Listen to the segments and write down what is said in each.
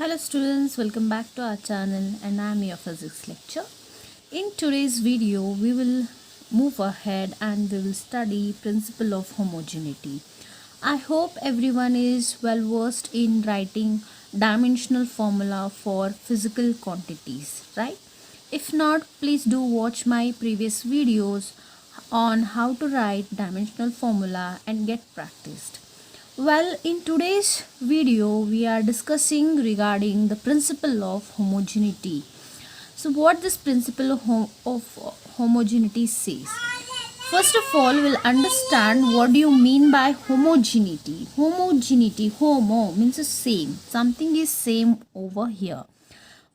Hello students, welcome back to our channel and I am your physics lecturer. In today's video, we will move ahead and we will study principle of homogeneity. I hope everyone is well versed in writing dimensional formula for physical quantities, right? If not, please do watch my previous videos on how to write dimensional formula and get practiced. Well, in today's video, we are discussing regarding the principle of homogeneity. So, what this principle of homogeneity says? First of all, we'll understand what do you mean by homogeneity. Homogeneity, homo means the same. Something is same over here.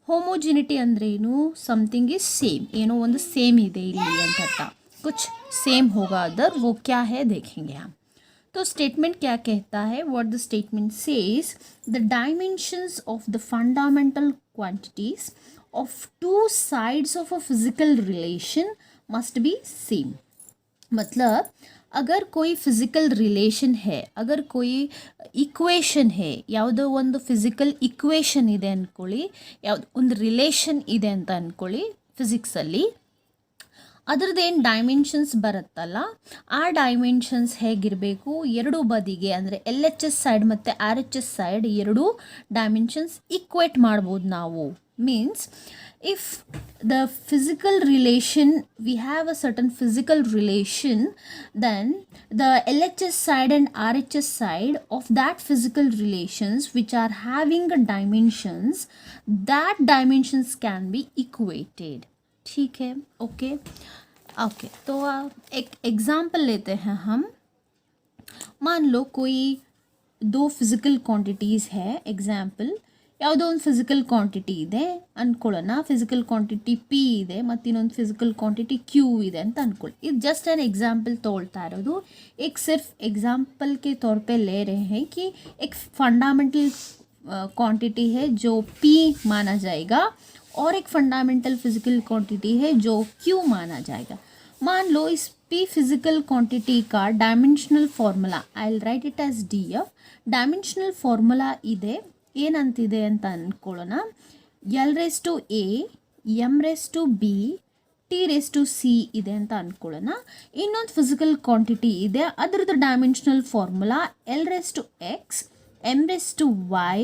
ಹೋಮೋಜಿನಿಟಿ ಅಂದ್ರೆ ಏನು something is same ಏನೋ ಒಂದು same ಇದೆ ಇಲ್ಲಿ ಅಂತ कुछ same होगा other वो क्या है देखेंगे हम तो स्टेटमेंट क्या कहता है what the statement says the dimensions of the fundamental quantities of two sides of a physical relation must be same मतलब अगर कोई फिजिकल रिलेशन है अगर कोई इक्वेशन है ಯಾವುದೋ ಒಂದು ಫಿಸಿಕಲ್ ಇಕ್ವೇಷನ್ ಇದೆ ಅಂದ್ಕೊಳ್ಳಿ ಯಾವುದು ಒಂದು ರಿಲೇಷನ್ ಇದೆ ಅಂತ ಅಂದ್ಕೊಳ್ಳಿ ಫಿಸಿಕ್ಸಲ್ಲಿ ಅದರದ್ದೇನು ಡೈಮೆನ್ಷನ್ಸ್ ಬರುತ್ತಲ್ಲ ಆ ಡೈಮೆನ್ಷನ್ಸ್ ಹೇಗಿರಬೇಕು ಎರಡು ಬದಿಗೆ ಅಂದರೆ ಎಲ್ ಎಚ್ ಎಸ್ ಸೈಡ್ ಮತ್ತು ಆರ್ ಎಚ್ ಎಸ್ ಸೈಡ್ ಎರಡೂ ಡೈಮೆನ್ಷನ್ಸ್ ಈಕ್ವೇಟ್ ಮಾಡ್ಬೋದು ನಾವು means if the physical relation we have a certain physical relation then the LHS side and RHS side of that physical relations which are having a dimensions that dimensions can be equated ठीक है okay okay तो एक example लेते हैं हम मान लो कोई दो फिजिकल क्वांटिटीज़ है एग्जांपल ಯಾವುದೋ ಒಂದು ಫಿಸಿಕಲ್ ಕ್ವಾಂಟಿಟಿ ಇದೆ ಅಂದ್ಕೊಳ್ಳೋಣ ಫಿಸಿಕಲ್ ಕ್ವಾಂಟಿಟಿ ಪಿ ಇದೆ ಮತ್ತು ಇನ್ನೊಂದು ಫಿಸಿಕಲ್ ಕ್ವಾಂಟಿಟಿ ಕ್ಯೂ ಇದೆ ಅಂತ ಅಂದ್ಕೊಳ್ಳಿ ಇದು जस्ट एन एग्जाम्पल तोड़ता इरोದು एक सिर्फ एग्जाम्पल के तौर पे ले रहे हैं कि एक फंडामेंटल क्वांटिटी है जो पी माना जाएगा और एक फंडामेंटल फिजिकल क्वांटिटी है जो क्यू माना जाएगा मान लो इस पी फिजिकल क्वांटिटी का dimensional formula I will write it as D F dimensional formula ಇದೆ ಏನಂತಿದೆ ಅಂತ ಅಂದ್ಕೊಳ್ಳೋಣ L raise to a M raise to b T raise to c ಇದೆ ಅಂತ ಅಂದ್ಕೊಳ್ಳೋಣ ಇನ್ನೊಂದು ಫಿಸಿಕಲ್ ಕ್ವಾಂಟಿಟಿ ಇದೆ ಅದರದ್ದು dimensional formula L raise to x M raise to Y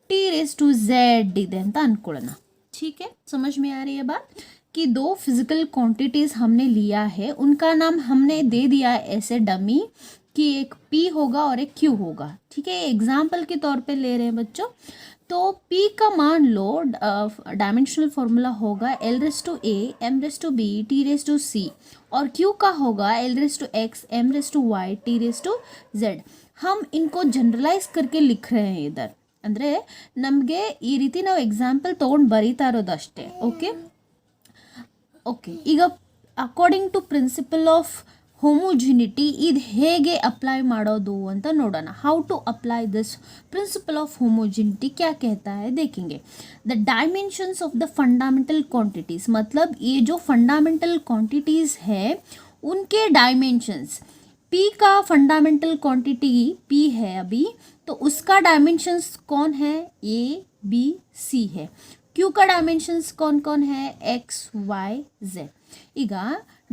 T raise to z ಇದೆ ಅಂತ ಅಂದ್ಕೊಳ್ಳೋಣ ठीक है समझ में आ रही है बात कि दो फिजिकल क्वांटिटीज़ हमने लिया है उनका नाम हमने दे दिया है ऐसे डमी कि एक P होगा और एक Q होगा ठीक है एग्जाम्पल के तौर पे ले रहे हैं बच्चों तो P का मान लो डायमेंशनल फार्मूला होगा L raise to A M raise to B T raise to C और Q का होगा L raise to X M raise to Y T raise to Z हम इनको जनरलाइज करके लिख रहे हैं इधर ಅಂದರೆ ನಮಗೆ ಈ ರೀತಿ ನಾವು ಎಕ್ಸಾಂಪಲ್ ತೊಗೊಂಡು ಬರೀತಾ ಇರೋದು ಅಷ್ಟೇ ಓಕೆ ಓಕೆ ಈಗ according to principle of homogeneity ಇದು ಹೇಗೆ अप्लाई ಮಾಡೋದು ಅಂತ ನೋಡೋಣ how to apply this principle of homogeneity क्या कहता है देखेंगे the dimensions of the fundamental quantities मतलब ये जो फंडामेंटल क्वांटिटीज़ है उनके डायमेंशंस पी का फंडामेंटल क्वांटिटी पी है अभी तो उसका डायमेंशंस कौन है ए बी सी है क्यू का डायमेंशंस कौन कौन है एक्स वाई जेड ಈಗ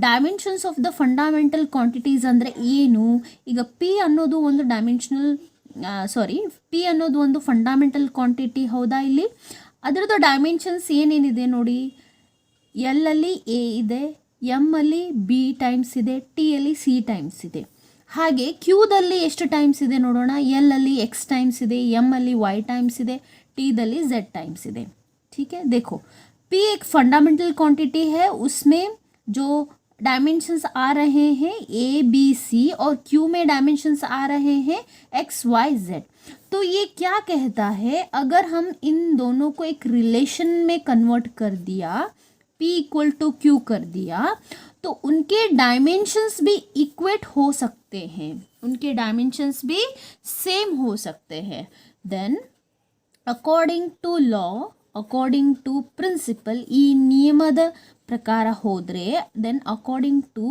dimensions of the fundamental quantities ಅಂದರೆ ಏನು ಈಗ ಪಿ ಅನ್ನೋದು ಒಂದು ಡೈಮೆನ್ಷನಲ್ ಪಿ ಅನ್ನೋದು ಒಂದು ಫಂಡಾಮೆಂಟಲ್ ಕ್ವಾಂಟಿಟಿ ಹೌದಾ ಇಲ್ಲಿ ಅದರದ್ದು ಡೈಮೆನ್ಷನ್ಸ್ ಏನೇನಿದೆ ನೋಡಿ ಎಲ್ ಅಲ್ಲಿ ಎ ಇದೆ ಎಮ್ ಅಲ್ಲಿ ಬಿ ಟೈಮ್ಸ್ ಇದೆ ಟಿ ಅಲ್ಲಿ ಸಿ ಟೈಮ್ಸ್ ಇದೆ ಹಾಗೆ ಕ್ಯೂದಲ್ಲಿ ಎಷ್ಟು ಟೈಮ್ಸ್ ಇದೆ ನೋಡೋಣ ಎಲ್ ಅಲ್ಲಿ ಎಕ್ಸ್ ಟೈಮ್ಸ್ ಇದೆ ಎಮ್ ಅಲ್ಲಿ ವೈ ಟೈಮ್ಸ್ ಇದೆ टीದಲ್ಲಿ जेड टाइम्स ಇದೆ ठीक है देखो पी एक फंडामेंटल क्वांटिटी है उसमें जो डायमेंशंस आ रहे हैं ए बी सी और क्यू में डायमेंशंस आ रहे हैं एक्स वाई जेड तो ये क्या कहता है अगर हम इन दोनों को एक रिलेशन में कन्वर्ट कर दिया P इक्वल टू क्यू कर दिया तो उनके डायमेंशंस भी इक्वेट हो सकते हैं उनके डायमेंशंस भी सेम हो सकते हैं then according to law according to principle ಈ ನಿಯಮದ ಪ್ರಕಾರ ಹೋದರೆ then according to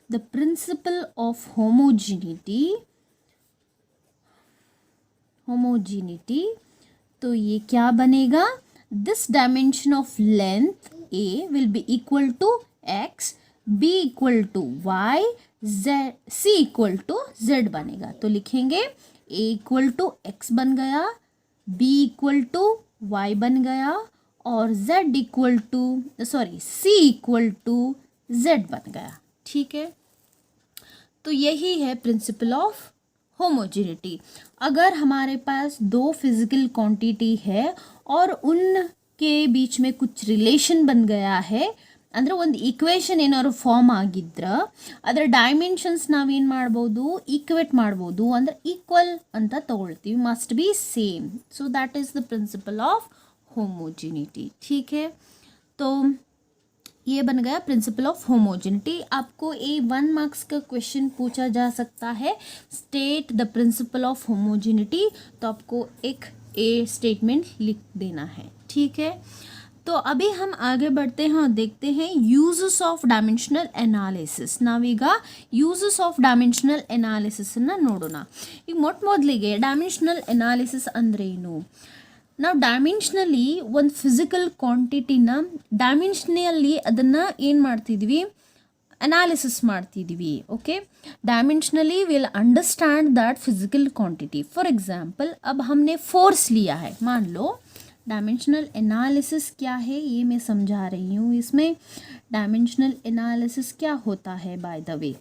the principle of homogeneity तो ये क्या बनेगा, this dimension of length A will be equal to X, B equal to Y, Z, C equal to Z बनेगा। तो लिखेंगे ए इक्वल टू एक्स बन गया, बी इक्वल टू वाई बन गया और z equal to c equal to z बन गया। ठीक है, तो यही है प्रिंसिपल ऑफ होमोजेनिटी। अगर हमारे पास दो फिजिकल क्वांटिटी है और उनके बीच में कुछ रिलेशन बन गया है, ಅಂದರೆ ಒಂದು ಈಕ್ವೇಷನ್ ಏನಾದ್ರು ಫಾರ್ಮ್ ಆಗಿದ್ರೆ ಅದರ ಡೈಮೆನ್ಷನ್ಸ್ ನಾವೇನು ಮಾಡ್ಬೋದು, ಈಕ್ವೇಟ್ ಮಾಡ್ಬೋದು, ಅಂದರೆ ಈಕ್ವಲ್ ಅಂತ ತಗೊಳ್ತೀವಿ, must be same. So that is the principle of homogeneity. ठीक है, तो ये बन गया प्रिंसिपल ऑफ होमोजेनिटी। आपको ए 1 मार्क्स का क्वेश्चन पूछा जा सकता है, state the principle of homogeneity, तो आपको एक ए स्टेटमेंट लिख देना है। ठीक है, तो अभी हम आगे बढ़ते हैं और देखते हैं यूजेस ऑफ डायमेंशनल एनालिसिस। ನಾವೀಗ ಯೂಸಸ್ ಆಫ್ ಡೈಮೆನ್ಷನಲ್ ಎನಾಲಿಸಿಸನ್ನು ನೋಡೋಣ। ಈಗ ಮೊದಲಿಗೆ ಡೈಮೆನ್ಷನಲ್ ಎನಾಲಿಸಿಸ್ ಅಂದರೆ ಏನು? ನಾವು ಡೈಮೆನ್ಷನಲಿ ಒಂದು ಫಿಸಿಕಲ್ ಕ್ವಾಂಟಿಟಿನ ಡೈಮೆನ್ಷನಲ್ಲಿ ಅದನ್ನು ಏನು ಮಾಡ್ತಿದ್ವಿ, एनालिसिस ಮಾಡ್ತಿದ್ವಿ। Okay, dimensionally will understand that physical quantity. For example, अब हमने फोर्स लिया है, मान लो डायमेंशनल एनालिसिस क्या है ये मैं समझा रही हूँ। इसमें डायमेंशनल एनालिसिस क्या होता है, by the way,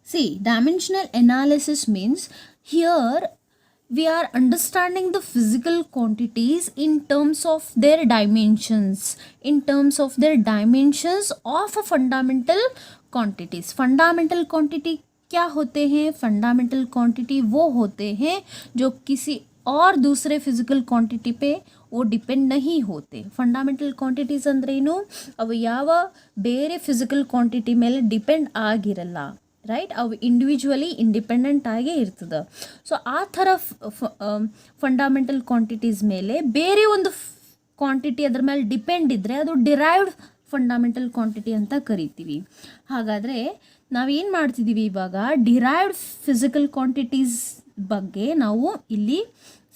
see dimensional analysis means here we are understanding the physical quantities in terms of their dimensions, in terms of their dimensions of a fundamental quantities। fundamental quantity क्या होते हैं? fundamental quantity वो होते हैं जो किसी और दूसरे फिजिकल क्वांटिटी पे वो ಡಿಪೆಂಡ್ नहीं होते। ಫಂಡಮೆಂಟಲ್ ಕ್ವಾಂಟಿಟೀಸ್ ಅಂದ್ರೇನು? ಅವು ಯಾವ ಬೇರೆ ಫಿಸಿಕಲ್ ಕ್ವಾಂಟಿಟಿ ಮೇಲೆ ಡಿಪೆಂಡ್ ಆಗಿರಲ್ಲ, ರೈಟ್? ಅವು ಇಂಡಿವಿಜುವಲಿ ಇಂಡಿಪೆಂಡೆಂಟ್ ಆಗೇ ಇರ್ತದೆ। ಸೊ ಆ ಥರ ಫಂಡಮೆಂಟಲ್ ಕ್ವಾಂಟಿಟೀಸ್ ಮೇಲೆ ಬೇರೆ ಒಂದು ಕ್ವಾಂಟಿಟಿ ಅದ್ರ ಮೇಲೆ ಡಿಪೆಂಡ್ ಇದ್ದರೆ ಅದು ಡಿರೈವ್ಡ್ ಫಂಡಮೆಂಟಲ್ ಕ್ವಾಂಟಿಟಿ ಅಂತ ಕರಿತೀವಿ। ಹಾಗಾದರೆ ನಾವೇನು ಮಾಡ್ತಿದ್ದೀವಿ ಇವಾಗ, ಡಿರೈವ್ಡ್ ಫಿಸಿಕಲ್ ಕ್ವಾಂಟಿಟೀಸ್ ಬಗ್ಗೆ ನಾವು ಇಲ್ಲಿ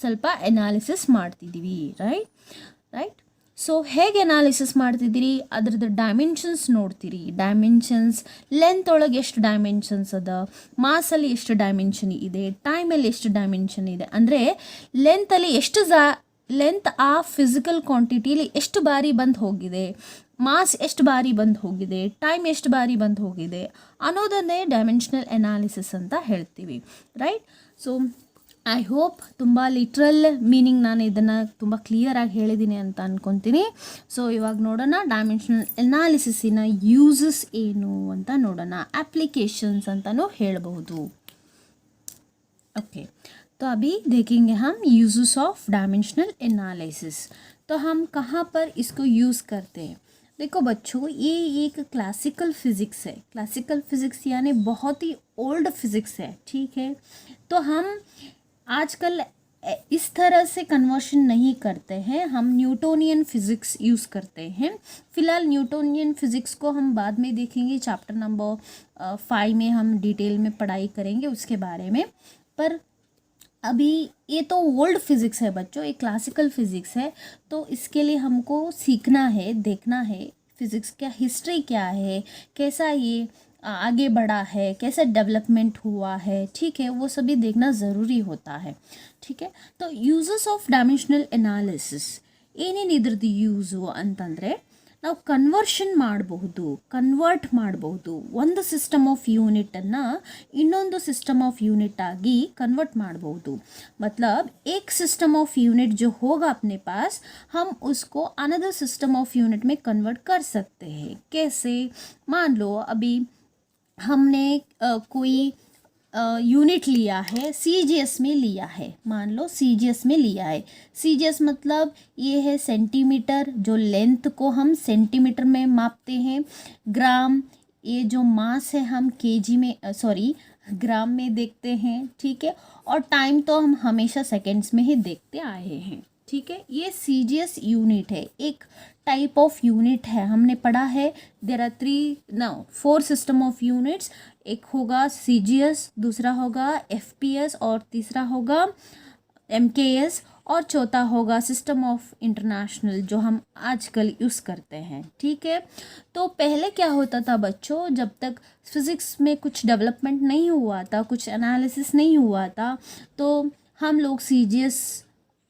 ಸ್ವಲ್ಪ ಎನಾಲಿಸಿಸ್ ಮಾಡ್ತಿದ್ದೀವಿ, ರೈಟ್? ಸೊ ಹೇಗೆ ಎನಾಲಿಸಿಸ್ ಮಾಡ್ತಿದ್ದೀರಿ, ಅದ್ರದ್ದು ಡೈಮೆನ್ಷನ್ಸ್ ನೋಡ್ತೀರಿ। ಡೈಮೆನ್ಷನ್ಸ್, ಲೆಂತ್ ಒಳಗೆ ಎಷ್ಟು ಡೈಮೆನ್ಷನ್ಸ್ ಅದ, ಮಾಸಲ್ಲಿ ಎಷ್ಟು ಡೈಮೆನ್ಷನ್ ಇದೆ, ಟೈಮಲ್ಲಿ ಎಷ್ಟು ಡೈಮೆನ್ಷನ್ ಇದೆ, ಅಂದರೆ ಲೆಂತಲ್ಲಿ ಎಷ್ಟು ಲೆಂತ್ ಆ ಫಿಸಿಕಲ್ ಕ್ವಾಂಟಿಟಿಲಿ ಎಷ್ಟು ಬಾರಿ ಬಂದು ಹೋಗಿದೆ, ಮಾಸ್ ಎಷ್ಟು ಬಾರಿ ಬಂದು ಹೋಗಿದೆ, ಟೈಮ್ ಎಷ್ಟು ಬಾರಿ ಬಂದು ಹೋಗಿದೆ ಅನ್ನೋದನ್ನೇ ಡೈಮೆನ್ಷನಲ್ ಎನಾಲಿಸಿಸ್ ಅಂತ ಹೇಳ್ತೀವಿ, ರೈಟ್? ಸೊ ಐ ಹೋಪ್ ತುಂಬ ಲಿಟ್ರಲ್ ಮೀನಿಂಗ್ ನಾನು ಇದನ್ನು ತುಂಬ ಕ್ಲಿಯರಾಗಿ ಹೇಳಿದ್ದೀನಿ ಅಂತ ಅಂದ್ಕೊತೀನಿ। ಸೊ ಇವಾಗ ನೋಡೋಣ ಡೈಮೆನ್ಷನಲ್ ಎನಾಲಿಸಿಸಿನ ಯೂಸಸ್ ಏನು ಅಂತ ನೋಡೋಣ, एप्लीकेशंस ಅಂತಲೂ ಹೇಳಬಹುದು। ओके, तो अभी देखेंगे हम यूजेस ऑफ डायमेंशनल एनालिसिस। तो हम कहाँ पर इसको यूज़ करते हैं? देखो बच्चों, ये एक क्लासिकल फिज़िक्स है। क्लासिकल फिज़िक्स यानी बहुत ही ओल्ड फिज़िक्स है, ठीक है? तो हम आजकल इस तरह से कन्वर्शन नहीं करते हैं, हम न्यूटोनियन फिज़िक्स यूज़ करते हैं। फ़िलहाल न्यूटोनियन फिज़िक्स को हम बाद में देखेंगे, चैप्टर नंबर 5 में हम डिटेल में पढ़ाई करेंगे उसके बारे में। पर अभी ये तो ओल्ड फिज़िक्स है बच्चों, ये क्लासिकल फिज़िक्स है, तो इसके लिए हमको सीखना है, देखना है फिज़िक्स क्या हिस्ट्री क्या है, कैसा ये आगे बढ़ा है, कैसे डेवलपमेंट हुआ है, ठीक है? वो सभी देखना ज़रूरी होता है, ठीक है? तो यूजेस ऑफ डायमेंशनल एनालिसिस ಏನೇನು ಇದ್ರದ್ದು ಯೂಸು ಅಂತಂದರೆ, ನಾವು ಕನ್ವರ್ಟ್ ಮಾಡಬಹುದು ಒಂದು ಸಿಸ್ಟಮ್ ಆಫ್ ಯೂನಿಟನ್ನು ಇನ್ನೊಂದು ಸಿಸ್ಟಮ್ ಆಫ್ ಯೂನಿಟ್ ಆಗಿ ಕನ್वर्ट ಮಾಡಬಹುದು। मतलब एक सिस्टम ऑफ यूनिट जो होगा अपने पास, हम उसको अनदर सिस्टम ऑफ यूनिट में कन्वर्ट कर सकते हैं। कैसे? मान लो अभी हमने कोई यूनिट लिया है, सीजीएस में लिया है, मान लो सीजीएस में लिया है। सीजीएस मतलब ये है सेंटीमीटर, जो लेंथ को हम सेंटीमीटर में मापते हैं। ग्राम, ये जो मास है हम केजी में ग्राम में देखते हैं, ठीक है? और टाइम तो हम हमेशा सेकेंड्स में ही देखते आए हैं, ठीक है? ये सीजीएस यूनिट है, एक टाइप ऑफ यूनिट है। हमने पढ़ा है there are 4 system of units. एक होगा सीजीएस, दूसरा होगा एफपीएस और तीसरा होगा एमकेएस और चौथा होगा सिस्टम ऑफ इंटरनेशनल, जो हम आजकल यूज़ करते हैं। ठीक है, तो पहले क्या होता था बच्चों, जब तक फिज़िक्स में कुछ डेवलपमेंट नहीं हुआ था, कुछ एनालिसिस नहीं हुआ था, तो हम लोग सीजीएस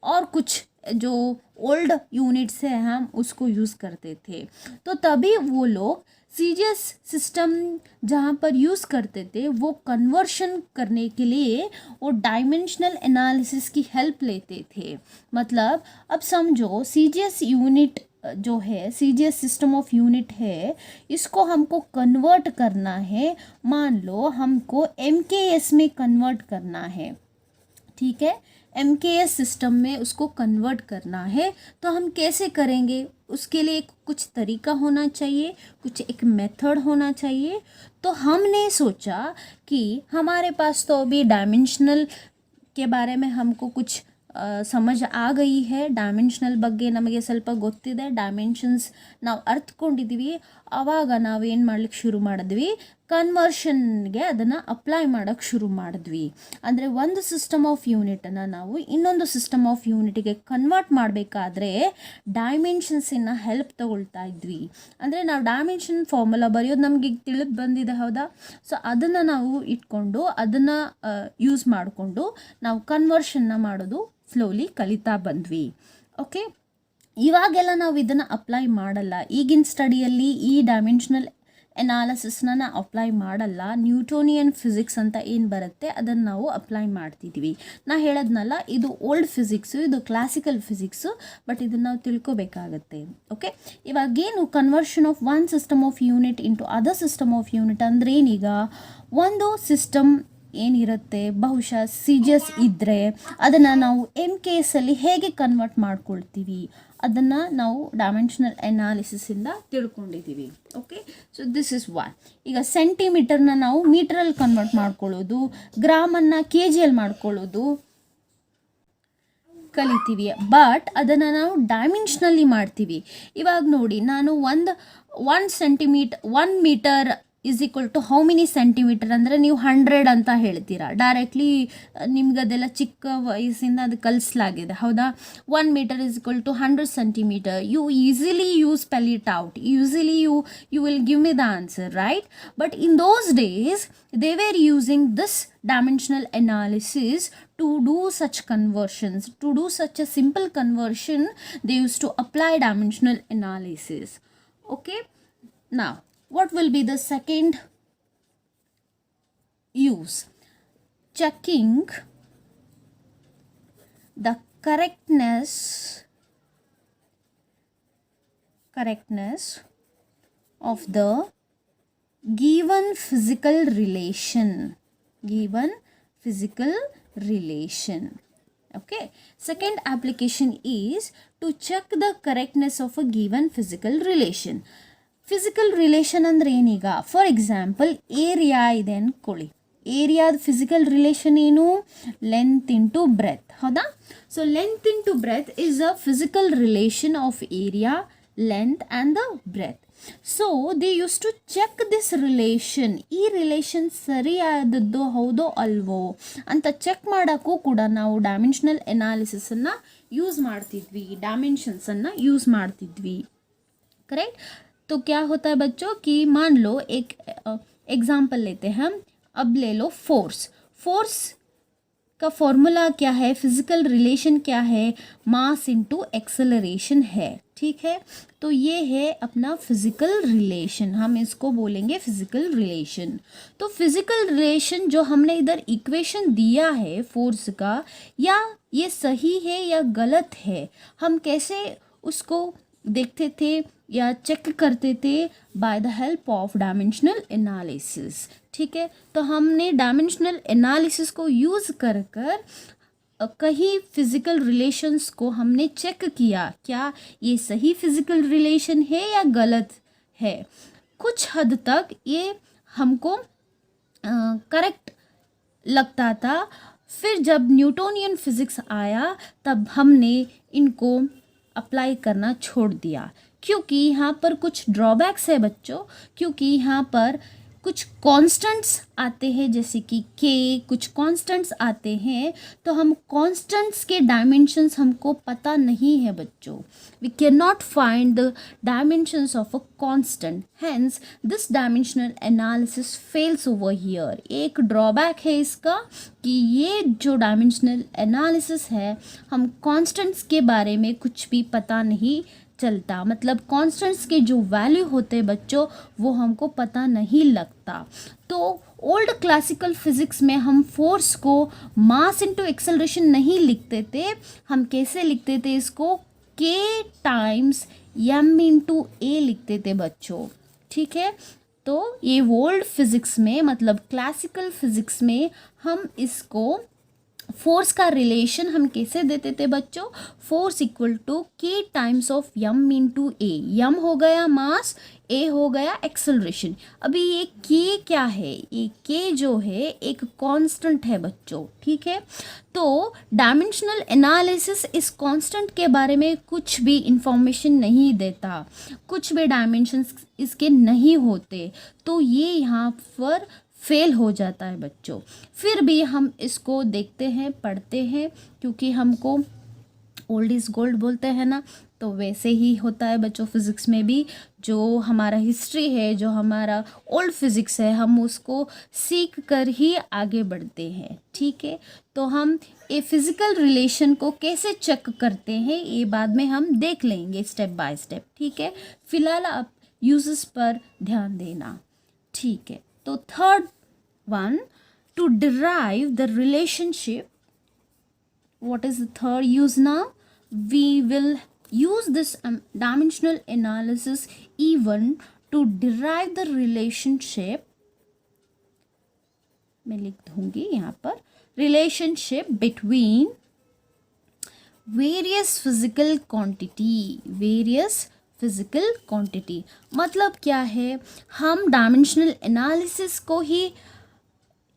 और कुछ जो ओल्ड यूनिट्स हैं हम उसको यूज़ करते थे। तो तभी वो लोग सीजीएस सिस्टम जहाँ पर यूज़ करते थे वो कन्वर्शन करने के लिए वो डायमेंशनल एनालिसिस की हेल्प लेते थे। मतलब अब समझो सीजीएस यूनिट जो है, सीजीएस सिस्टम ऑफ यूनिट है, इसको हमको कन्वर्ट करना है। मान लो हमको एमकेएस में कन्वर्ट करना है, ठीक है, एमकेएस सिस्टम में उसको कन्वर्ट करना है, तो हम कैसे करेंगे? उसके लिए कुछ तरीका होना चाहिए, कुछ एक मेथड होना चाहिए। तो हमने सोचा कि हमारे पास तो अभी डायमेंशनल के बारे में हमको कुछ ಸಮಜ ಆಗೈ ಹೇ, ಡೈಮೆನ್ಷನಲ್ ಬಗ್ಗೆ ನಮಗೆ ಸ್ವಲ್ಪ ಗೊತ್ತಿದೆ, ಡೈಮೆನ್ಷನ್ಸ್ ನಾವು ಅರ್ಥಕೊಂಡಿದ್ದೀವಿ. ಆವಾಗ ನಾವೇನು ಮಾಡ್ಲಿಕ್ಕೆ ಶುರು ಮಾಡಿದ್ವಿ, ಕನ್ವರ್ಷನ್ಗೆ ಅದನ್ನು ಅಪ್ಲೈ ಮಾಡೋಕ್ಕೆ ಶುರು ಮಾಡಿದ್ವಿ. ಅಂದರೆ ಒಂದು ಸಿಸ್ಟಮ್ ಆಫ್ ಯೂನಿಟನ್ನು ನಾವು ಇನ್ನೊಂದು ಸಿಸ್ಟಮ್ ಆಫ್ ಯೂನಿಟಿಗೆ ಕನ್ವರ್ಟ್ ಮಾಡಬೇಕಾದ್ರೆ ಡೈಮೆನ್ಷನ್ಸಿನ ಹೆಲ್ಪ್ ತಗೊಳ್ತಾ ಇದ್ವಿ. ಅಂದರೆ ನಾವು ಡೈಮೆನ್ಷನ್ ಫಾರ್ಮುಲಾ ಬರೆಯೋದು ನಮಗೆ ಈಗ ತಿಳಿದು ಬಂದಿದೆ, ಹೌದಾ? ಸೊ ಅದನ್ನು ನಾವು ಇಟ್ಕೊಂಡು ಅದನ್ನು ಯೂಸ್ ಮಾಡಿಕೊಂಡು ನಾವು ಕನ್ವರ್ಷನ್ನ ಮಾಡೋದು ಸ್ಲೋಲಿ ಕಲಿತಾ ಬಂದ್ವಿ. ಓಕೆ, ಇವಾಗೆಲ್ಲ ನಾವು ಇದನ್ನು ಅಪ್ಲೈ ಮಾಡಲ್ಲ. ಈಗಿನ ಸ್ಟಡಿಯಲ್ಲಿ ಈ ಡೈಮೆನ್ಷನಲ್ ಎನಾಲಿಸಿಸ್ನ ಅಪ್ಲೈ ಮಾಡಲ್ಲ. ನ್ಯೂಟೋನಿಯನ್ ಫಿಸಿಕ್ಸ್ ಅಂತ ಏನು ಬರುತ್ತೆ ಅದನ್ನು ನಾವು ಅಪ್ಲೈ ಮಾಡ್ತಿದ್ವಿ. ನಾ ಹೇಳೋದ್ನಲ್ಲ, ಇದು ಓಲ್ಡ್ ಫಿಸಿಕ್ಸು, ಇದು ಕ್ಲಾಸಿಕಲ್ ಫಿಸಿಕ್ಸು, ಬಟ್ ಇದನ್ನು ನಾವು ತಿಳ್ಕೊಬೇಕಾಗತ್ತೆ. ಓಕೆ, ಇವಾಗೇನು conversion of one system of unit into other system of unit ಅಂದರೆ ಏನೀಗ ಒಂದು ಸಿಸ್ಟಮ್ ಏನಿರುತ್ತೆ, ಬಹುಶಃ ಸಿಜಿಎಸ್ ಇದ್ದರೆ ಅದನ್ನು ನಾವು MKSಲ್ಲಿ ಹೇಗೆ ಕನ್ವರ್ಟ್ ಮಾಡ್ಕೊಳ್ತೀವಿ ಅದನ್ನು ನಾವು ಡೈಮೆನ್ಷನಲ್ ಎನಾಲಿಸಿಸಿಂದ ತಿಳ್ಕೊಂಡಿದ್ದೀವಿ. Okay, so this is one. ಈಗ ಸೆಂಟಿಮೀಟರ್ನ ನಾವು ಮೀಟರಲ್ಲಿ ಕನ್ವರ್ಟ್ ಮಾಡ್ಕೊಳ್ಳೋದು, ಗ್ರಾಮನ್ನು KGಯಲ್ಲಿ ಮಾಡ್ಕೊಳ್ಳೋದು ಕಲಿತೀವಿ, ಬಟ್ ಅದನ್ನು ನಾವು ಡೈಮೆನ್ಷನಲ್ಲಿ ಮಾಡ್ತೀವಿ. ಇವಾಗ ನೋಡಿ, ನಾನು one centimetre 1 metre is equal to how many centimetre ಅಂದರೆ ನೀವು 100 ಅಂತ ಹೇಳ್ತೀರಾ. ಡೈರೆಕ್ಟ್ಲಿ ನಿಮ್ಗೆ ಅದೆಲ್ಲ ಚಿಕ್ಕ ವಯಸ್ಸಿಂದ ಅದು ಕಲಿಸಲಾಗಿದೆ, ಹೌದಾ? 1 metre is equal to 100 centimetre. You easily you spell it out, easily you will give me the answer, right? But in those days they were using this dimensional analysis to do such conversions. To do such a simple conversion they used to apply dimensional analysis. Okay, now what will be the second use? Checking the correctness of the given physical relation. Okay, second application is to check the correctness of a given physical relation. Physical relation ಅಂದರೆ ಏನೀಗ, for example area ಇದೆ ಅಂದ್ಕೊಳ್ಳಿ. ಏರಿಯಾದ physical relation ಏನು? Length into breadth, ಹೌದಾ? So length into breadth is a physical relation of area, length and the breadth. So they use to check this relation. ಈ relation ಸರಿಯಾದದ್ದು ಹೌದೋ ಅಲ್ವೋ ಅಂತ ಚೆಕ್ ಮಾಡೋಕ್ಕೂ ಕೂಡ ನಾವು ಡೈಮೆನ್ಷನಲ್ ಎನಾಲಿಸಿಸನ್ನು ಯೂಸ್ ಮಾಡ್ತಿದ್ವಿ, ಡೈಮೆನ್ಷನ್ಸನ್ನು ಯೂಸ್ ಮಾಡ್ತಿದ್ವಿ. करेक्ट? तो क्या होता है बच्चों कि मान लो एक एग्जाम्पल लेते हैं हम. अब ले लो फोर्स का फॉर्मूला क्या है, फिजिकल रिलेशन क्या है? मास इंटू एक्सेलरेशन है, ठीक है? तो ये है अपना फिजिकल रिलेशन, हम इसको बोलेंगे फिजिकल रिलेशन. तो फिजिकल रिलेशन जो हमने इधर इक्वेशन दिया है फोर्स का, या ये सही है या गलत है, हम कैसे उसको देखते थे या चेक करते थे? Bye the help of dimensional analysis. ठीक है, तो हमने डायमेंशनल एनालिसिस को यूज़ कर कहीं फिज़िकल रिलेशंस को हमने चेक किया, क्या ये सही फिज़िकल रिलेशन है या गलत है. कुछ हद तक ये हमको करेक्ट लगता था. फिर जब न्यूटोनियन फिज़िक्स आया तब हमने इनको अप्लाई करना छोड़ दिया, क्योंकि यहाँ पर कुछ ड्रॉबैक्स है बच्चों. क्योंकि यहाँ पर कुछ कांस्टेंट्स आते हैं जैसे कि के, कुछ कांस्टेंट्स आते हैं, तो हम कांस्टेंट्स के डायमेंशंस हमको पता नहीं है बच्चों. We can not find the dimensions of a constant, hence this dimensional analysis fails over here. एक ड्रॉबैक है इसका कि ये जो डायमेंशनल एनालिसिस है, हम कांस्टेंट्स के बारे में कुछ भी पता नहीं चलता, मतलब कांस्टेंट्स के जो वैल्यू होते हैं बच्चों वो हमको पता नहीं लगता. तो ओल्ड क्लासिकल फिजिक्स में हम फोर्स को मास इनटू एक्सेलरेशन नहीं लिखते थे, हम कैसे लिखते थे इसको, के टाइम्स एम इनटू ए लिखते थे बच्चों. ठीक है, तो ये ओल्ड फिजिक्स में मतलब क्लासिकल फिजिक्स में हम इसको फोर्स का रिलेशन हम कैसे देते थे बच्चों, फोर्स इक्वल टू के टाइम्स ऑफ यम इंटू ए. यम हो गया मास, ए हो गया एक्सेलरेशन. अभी ये के क्या है, ये के जो है एक कांस्टेंट है बच्चों. ठीक है, तो डायमेंशनल एनालिसिस इस कांस्टेंट के बारे में कुछ भी इंफॉर्मेशन नहीं देता, कुछ भी डायमेंशंस इसके नहीं होते, तो ये यहाँ पर फेल हो जाता है बच्चों. फिर भी हम इसको देखते हैं, पढ़ते हैं, क्योंकि हमको ओल्ड इज़ गोल्ड बोलते हैं ना, तो वैसे ही होता है बच्चों फिज़िक्स में भी. जो हमारा हिस्ट्री है, जो हमारा ओल्ड फिज़िक्स है, हम उसको सीख कर ही आगे बढ़ते हैं. ठीक है, तो हम ये फिज़िकल रिलेशन को कैसे चेक करते हैं ये बाद में हम देख लेंगे स्टेप बाय स्टेप. ठीक है, फिलहाल आप यूजेस पर ध्यान देना. ठीक है, तो third one, to derive the relationship. What is the third use now? We will use this dimensional analysis even to derive the relationship. मैं लिख दूंगी यहाँ पर, relationship between various physical quantity. मतलब क्या है, हम डायमेंशनल एनालिसिस को ही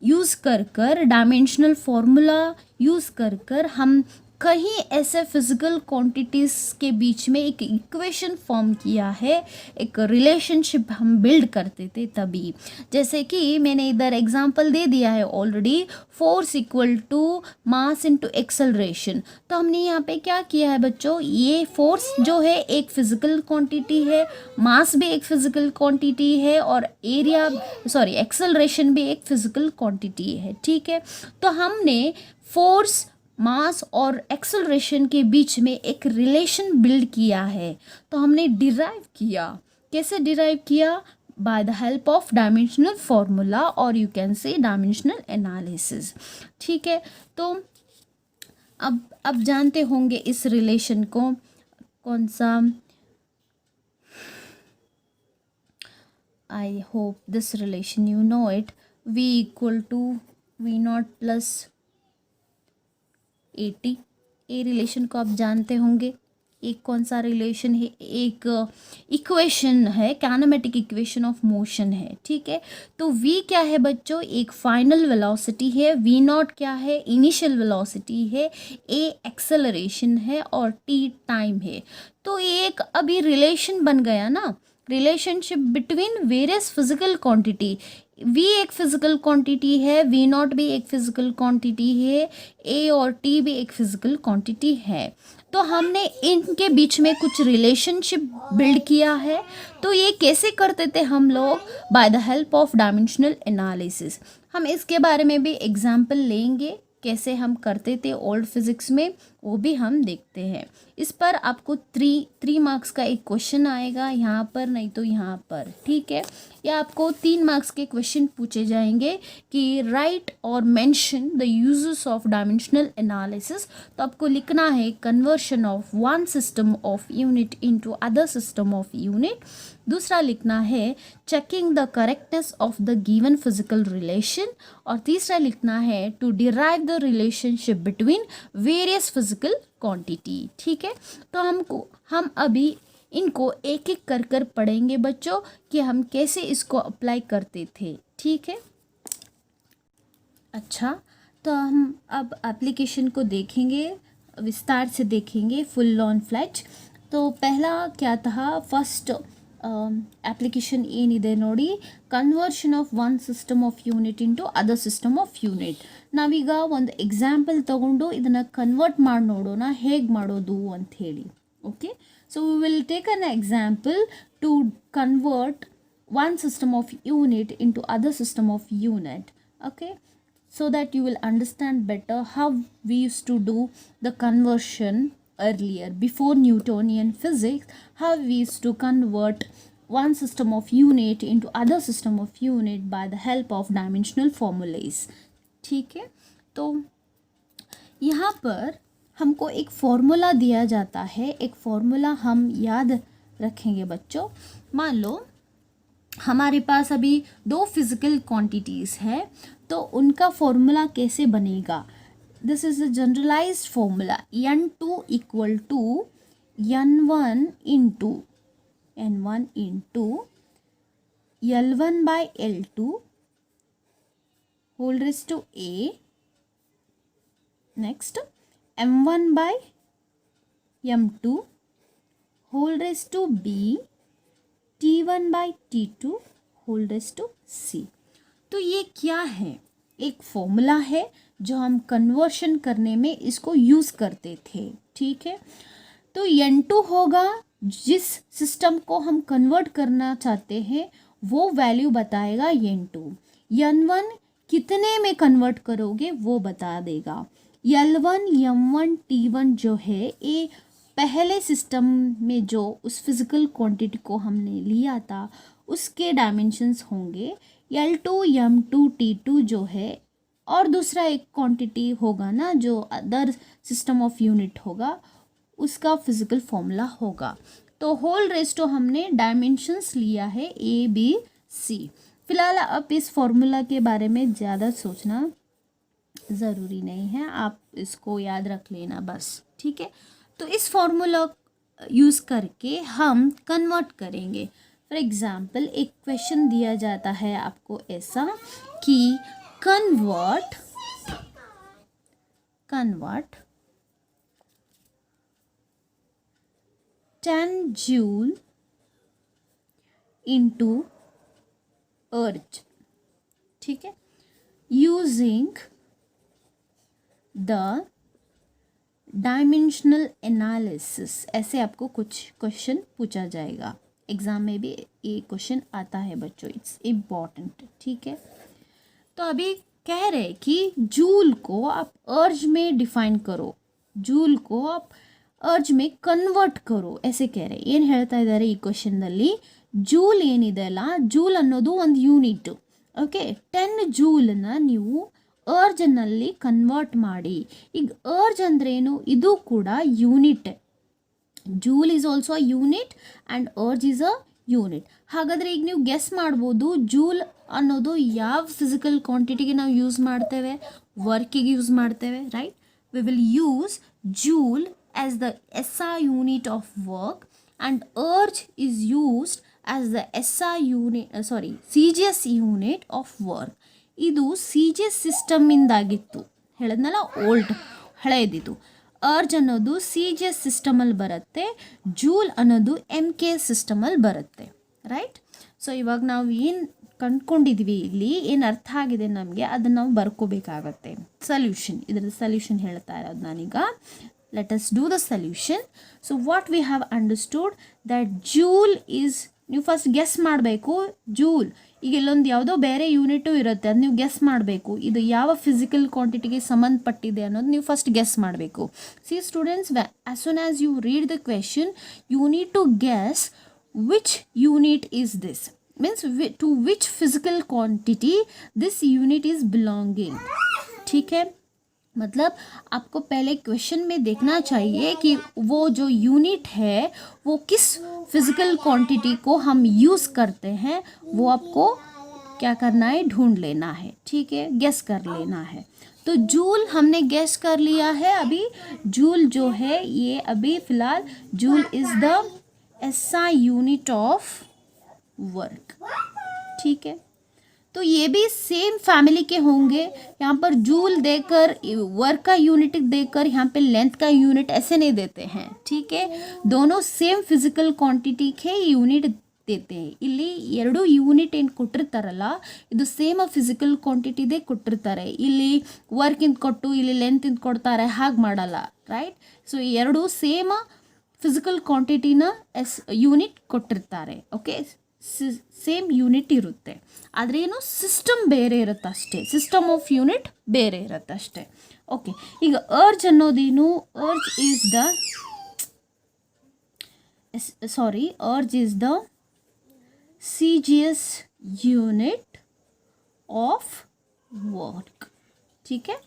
यूज़ कर डायमेंशनल फॉर्मूला यूज़ कर हम कहीं ऐसे फिज़िकल क्वांटिटीज़ के बीच में एक इक्वेशन फॉर्म किया है, एक रिलेशनशिप हम बिल्ड करते थे तभी. जैसे कि मैंने इधर एग्जांपल दे दिया है already, force equal to mass into acceleration. तो हमने यहाँ पे क्या किया है बच्चों, ये फोर्स जो है एक फिज़िकल क्वांटिटी है, मास भी एक फिज़िकल क्वांटिटी है, और एक्सेलरेशन भी एक फिज़िकल क्वांटिटी है. ठीक है, तो हमने फोर्स, मास और एक्सेलरेशन के बीच में एक रिलेशन बिल्ड किया है. तो हमने डिराइव किया, कैसे डिराइव किया, by the help of dimensional formula, और you can say dimensional analysis. ठीक है, तो अब जानते होंगे इस रिलेशन को, कौन सा, I hope this relation you know it, v equal to v not plus 80. A relation को आप जानते होंगे. एक कौन सा रिलेशन है, एक इक्वेशन है, काइनेमेटिक इक्वेशन ऑफ मोशन है. ठीक है, तो v क्या है बच्चों, एक फाइनल वेलोसिटी है, v नॉट क्या है, इनिशियल वेलोसिटी है, a एक्सेलरेशन है, और t टाइम है. तो एक अभी रिलेशन बन गया ना, relationship between various physical quantity. v एक फिजिकल क्वांटिटी है, v नॉट भी एक फिजिकल क्वांटिटी है, a और t भी एक फिजिकल क्वांटिटी है. तो हमने इनके बीच में कुछ रिलेशनशिप बिल्ड किया है. तो ये कैसे करते थे हम लोग, bye the help of dimensional analysis. हम इसके बारे में भी एग्जाम्पल लेंगे, कैसे हम करते थे ओल्ड फिजिक्स में, वो भी हम देखते हैं. इस पर आपको 3 मार्क्स का एक क्वेश्चन आएगा, यहाँ पर नहीं तो यहाँ पर. ठीक है, या आपको 3 मार्क्स के क्वेश्चन पूछे जाएंगे कि राइट और mention the uses of dimensional analysis. तो आपको लिखना है conversion of one system of unit into other system of unit. दूसरा लिखना है checking the correctness of the given physical relation. और तीसरा लिखना है to derive the relationship between various physical quantity. ठीक है, तो हम अभी इनको एक एक कर पढ़ेंगे बच्चों कि हम कैसे इसको अप्लाई करते थे. ठीक है, अच्छा, तो हम अब एप्लीकेशन को देखेंगे, विस्तार से देखेंगे, फुल ऑन फ्लैच. तो पहला क्या था, फर्स्ट ಅಪ್ಲಿಕೇಶನ್ ಏನಿದೆ ನೋಡಿ, conversion of one system of unit into other system of unit. ನಾವೀಗ ಒಂದು ಎಕ್ಸಾಂಪಲ್ ತಗೊಂಡು ಇದನ್ನು ಕನ್ವರ್ಟ್ ಮಾಡಿ ನೋಡೋಣ ಹೇಗೆ ಮಾಡೋದು ಅಂತ ಹೇಳಿ. Okay, so we will take an example to convert one system of unit into other system of unit. Okay, so that you will understand better how we used to do the conversion earlier before Newtonian physics, how we used to convert one system of unit into other system of unit by the help of dimensional formulas. ठीक है, तो यहाँ पर हमको एक formula दिया जाता है. एक फॉर्मूला हम याद रखेंगे बच्चों. मान लो हमारे पास अभी दो फिजिकल क्वांटिटीज़ है, तो उनका फॉर्मूला कैसे बनेगा. This is a generalised formula. n2 equal to n1 into L1 by L2 whole raise to a. Next m1 by m2 whole raise to b, T1 by T2 whole raise to C. तो ये क्या है, एक formula है जो हम conversion करने में इसको यूज़ करते थे. ठीक है, तो n2 होगा जिस सिस्टम को हम कन्वर्ट करना चाहते हैं वो वैल्यू बताएगा n2. n1 कितने में कन्वर्ट करोगे वो बता देगा. L1 m1 T1 जो है ये पहले सिस्टम में जो उस फिज़िकल क्वांटिटी को हमने लिया था उसके डायमेंशंस होंगे. L2 m2 T2 जो है और दूसरा एक क्वांटिटी होगा ना जो अदर सिस्टम ऑफ यूनिट होगा, उसका फिज़िकल फॉर्मूला होगा. तो होल रेज़ टू हमने डायमेंशंस लिया है A B C. फिलहाल अब इस फॉर्मूला के बारे में ज़्यादा सोचना ज़रूरी नहीं है, आप इसको याद रख लेना बस. ठीक है, तो इस फॉर्मूला यूज़ करके हम कन्वर्ट करेंगे. फॉर एग्ज़ाम्पल एक क्वेश्चन दिया जाता है आपको ऐसा कि कन्वर्ट 10 जूल इंटू अर्ज. ठीक है, यूजिंग द डायमेंशनल एनालिसिस. ऐसे आपको कुछ क्वेश्चन पूछा जाएगा. एग्ज़ाम में भी ये क्वेश्चन आता है बच्चों, इट्स इम्पॉर्टेंट. ठीक है, तो अभी कह रहे कि जूल को आप अर्ज में डिफाइन करो, जूल को आप अर्ज में ಕನ್ವರ್ಟ್ ಕರೋ ऐसे कह रहे. ಏನು ಹೇಳ್ತಾ ಇದ್ದಾರೆ ಈ ಕ್ವೆಶ್ಚನ್ನಲ್ಲಿ, ಜೂಲ್ ಏನಿದೆ ಅಲ್ಲ, ಜೂಲ್ ಅನ್ನೋದು ಒಂದು ಯೂನಿಟ್. ಓಕೆ, 10 ಜೂಲನ್ನ ನೀವು ಅರ್ಜ್ನಲ್ಲಿ ಕನ್ವರ್ಟ್ ಮಾಡಿ. ಈಗ ಅರ್ಜ್ ಅಂದ್ರೇನು, ಇದು ಕೂಡ unit. Joule is also a unit and urge is a unit. ಹಾಗಾದರೆ ಈಗ ನೀವು ಗೆಸ್ ಮಾಡ್ಬೋದು ಜೂಲ್ ಅನ್ನೋದು ಯಾವ ಫಿಸಿಕಲ್ ಕ್ವಾಂಟಿಟಿಗೆ ನಾವು ಯೂಸ್ ಮಾಡ್ತೇವೆ, ವರ್ಕಿಗೆ ಯೂಸ್ ಮಾಡ್ತೇವೆ. Right, we will use joule as the SI unit of work and urge is used as the SI unit CGS unit of work. ಇದು CGS ಸಿಸ್ಟಮಿಂದಾಗಿತ್ತು, ಹೇಳಿದ್ನಲ್ಲ ಓಲ್ಡ್ ಹಳೆಯದಿದು. ಅರ್ಜ್ ಅನ್ನೋದು CGS ಸಿಸ್ಟಮಲ್ಲಿ ಬರುತ್ತೆ, ಜೂಲ್ ಅನ್ನೋದು MK ಸಿಸ್ಟಮಲ್ಲಿ ಬರುತ್ತೆ. Right, so ಇವಾಗ ನಾವು ಏನು ಕಂಡ್ಕೊಂಡಿದ್ವಿ, ಇಲ್ಲಿ ಏನು ಅರ್ಥ ಆಗಿದೆ ನಮಗೆ ಅದನ್ನು ನಾವು ಬರ್ಕೋಬೇಕಾಗತ್ತೆ. ಸೊಲ್ಯೂಷನ್, ಇದರ ಸೊಲ್ಯೂಷನ್ ಹೇಳ್ತಾ ಇರೋದು ನಾನೀಗ. Let us do the solution. So what we have understood that joule is, ನೀವು ಫಸ್ಟ್ ಗೆಸ್ ಮಾಡಬೇಕು. ಜೂಲ್ ಈಗ ಇಲ್ಲೊಂದು ಯಾವುದೋ ಬೇರೆ ಯೂನಿಟು ಇರುತ್ತೆ, ಅದು ನೀವು ಗೆಸ್ ಮಾಡಬೇಕು ಇದು ಯಾವ ಫಿಸಿಕಲ್ ಕ್ವಾಂಟಿಟಿಗೆ ಸಂಬಂಧಪಟ್ಟಿದೆ ಅನ್ನೋದು ನೀವು ಫಸ್ಟ್ ಗೆಸ್ ಮಾಡಬೇಕು. See students, as soon as you read the question you need to guess which unit is this, means to which physical quantity this unit is belonging. ठीक है, मतलब आपको पहले क्वेश्चन में देखना चाहिए कि वो जो यूनिट है वो किस फिजिकल क्वांटिटी को हम यूज़ करते हैं, वो आपको क्या करना है, ढूंढ लेना है. ठीक है, गेस कर लेना है. तो जूल हमने गेस कर लिया है. अभी जूल जो है ये अभी फ़िलहाल joule is the SI unit of work. ठीक है, तो ये भी सेम फैमिली के होंगे. यहाँ पर जूल देकर वर्क का यूनिट देकर यहाँ पे लेंथ का यूनिट ऐसे नहीं देते हैं. ठीक है, दोनों सेम फिजिकल क्वांटिटी के यूनिट देते हैं. ಇಲ್ಲಿ ಎರಡು ಯೂನಿಟ್ ಏನು ಕೊಟ್ಟಿರ್ತಾರಲ್ಲ ಇದು ಸೇಮ್ ಫಿಸಿಕಲ್ ಕ್ವಾಂಟಿಟಿದೇ ಕೊಟ್ಟಿರ್ತಾರೆ. ಇಲ್ಲಿ ವರ್ಕ್ ಇಂತ ಕೊಟ್ಟು ಇಲ್ಲಿ ಲೆಂತ್ ಇಂತ ಕೊಡ್ತಾರೆ, ಹಾಗೆ ಮಾಡಲ್ಲ, ರೈಟ್. ಸೊ ಎರಡು ಸೇಮ್ ಫಿಸಿಕಲ್ ಕ್ವಾಂಟಿಟಿನ ಯೂನಿಟ್ ಕೊಟ್ಟಿರ್ತಾರೆ. ಓಕೆ, ಸೇಮ್ ಯೂನಿಟ್ ಇರುತ್ತೆ, ಆದರೆ ಏನು ಸಿಸ್ಟಮ್ ಬೇರೆ ಇರುತ್ತೆ ಅಷ್ಟೇ, ಸಿಸ್ಟಮ್ ಆಫ್ ಯೂನಿಟ್ ಬೇರೆ ಇರುತ್ತೆ ಅಷ್ಟೇ. ಓಕೆ, ಈಗ ಅರ್ಜ್ ಅನ್ನೋದೇನು? Urge is the urge is the CGS unit of work. ठीक है,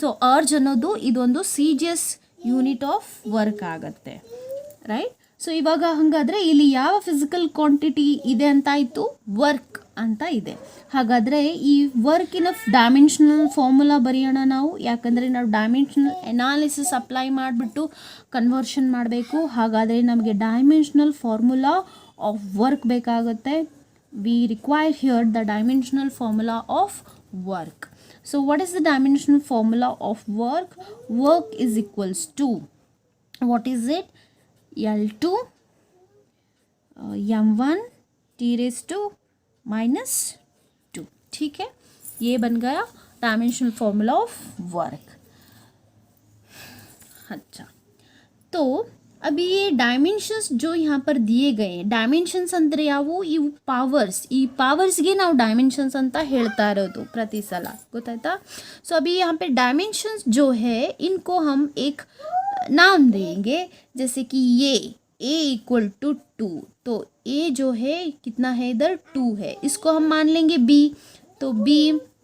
ಸೊ ಅರ್ಜ್ ಅನ್ನೋದು ಇದೊಂದು CGS ಯೂನಿಟ್ ಆಫ್ ವರ್ಕ್ ಆಗುತ್ತೆ, ರೈಟ್. ಸೊ ಇವಾಗ ಹಾಗಾದರೆ ಇಲ್ಲಿ ಯಾವ ಫಿಸಿಕಲ್ ಕ್ವಾಂಟಿಟಿ ಇದೆ ಅಂತ ಆಯಿತು? ವರ್ಕ್ ಅಂತ ಇದೆ. ಹಾಗಾದರೆ ಈ ವರ್ಕಿನ ಡೈಮೆನ್ಷನಲ್ ಫಾರ್ಮುಲಾ ಬರೆಯೋಣ ನಾವು, ಯಾಕಂದರೆ ನಾವು ಡೈಮೆನ್ಷನಲ್ ಎನಾಲಿಸಿಸ್ ಅಪ್ಲೈ ಮಾಡಿಬಿಟ್ಟು ಕನ್ವರ್ಷನ್ ಮಾಡಬೇಕು. ಹಾಗಾದರೆ ನಮಗೆ ಡೈಮೆನ್ಷನಲ್ ಫಾರ್ಮುಲಾ ಆಫ್ ವರ್ಕ್ ಬೇಕಾಗುತ್ತೆ. We require here the dimensional formula of work. So what is the dimensional formula of work? Work is equals to, what is it? L2 M1 T⁻² -2. ठीक है, ये बन गया dimensional formula of work. अच्छा, तो अभी ये डायमेंशन्स जो यहाँ पर दिए गए हैं, डायमेंशन्स ಅಂದರೆ ಯಾವುವು? ಇವು ಪವರ್ಸ್. ಈ ಪವರ್ಸ್ಗೆ ನಾವು ಡೈಮೆನ್ಷನ್ಸ್ ಅಂತ ಹೇಳ್ತಾ ಇರೋದು ಪ್ರತಿ ಸಲ, ಗೊತ್ತಾಯ್ತಾ? ಸೊ अभी यहाँ पे डायमेंशन्स जो है इनको हम एक नाम देंगे, जैसे कि ये a इक्वल टू 2. तो a जो है कितना है इधर? 2 है. इसको हम मान लेंगे b. तो b